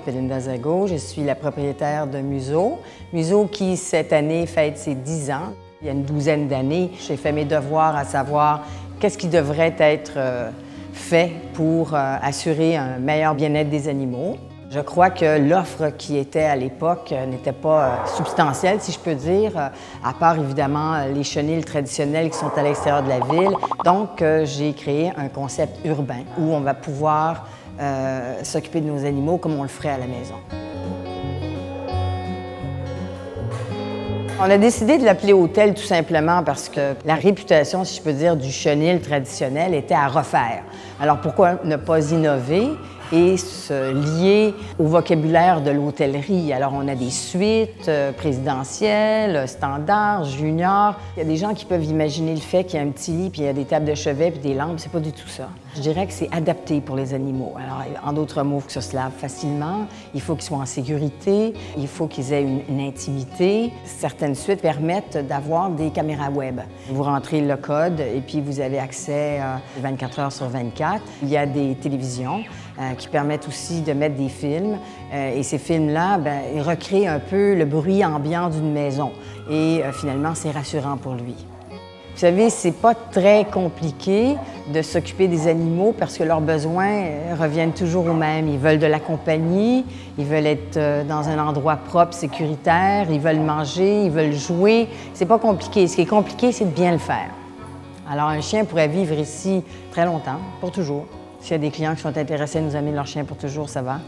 Belinda Zago. Je suis la propriétaire de Museau. Museau qui, cette année, fête ses 10 ans. Il y a une douzaine d'années, j'ai fait mes devoirs à savoir qu'est-ce qui devrait être fait pour assurer un meilleur bien-être des animaux. Je crois que l'offre qui était à l'époque n'était pas substantielle, si je peux dire, à part évidemment les chenils traditionnels qui sont à l'extérieur de la ville. Donc, j'ai créé un concept urbain où on va pouvoir s'occuper de nos animaux comme on le ferait à la maison. On a décidé de l'appeler hôtel tout simplement parce que la réputation, si je peux dire, du chenil traditionnel était à refaire. Alors pourquoi ne pas innover et se lier au vocabulaire de l'hôtellerie? Alors on a des suites présidentielles, standards, juniors. Il y a des gens qui peuvent imaginer le fait qu'il y a un petit lit, puis il y a des tables de chevet, puis des lampes. C'est pas du tout ça. Je dirais que c'est adapté pour les animaux. Alors en d'autres mots, il faut que ça se lave facilement, il faut qu'ils soient en sécurité, il faut qu'ils aient une intimité. Certaines suites permettent d'avoir des caméras web. Vous rentrez le code et puis vous avez accès 24 heures sur 24. Il y a des télévisions qui permettent aussi de mettre des films. Et ces films-là, ils recréent un peu le bruit ambiant d'une maison. Et finalement, c'est rassurant pour lui. Vous savez, c'est pas très compliqué de s'occuper des animaux parce que leurs besoins reviennent toujours aux mêmes. Ils veulent de la compagnie, ils veulent être dans un endroit propre, sécuritaire, ils veulent manger, ils veulent jouer. C'est pas compliqué. Ce qui est compliqué, c'est de bien le faire. Alors, un chien pourrait vivre ici très longtemps, pour toujours. S'il y a des clients qui sont intéressés à nous amener leur chien pour toujours, ça va.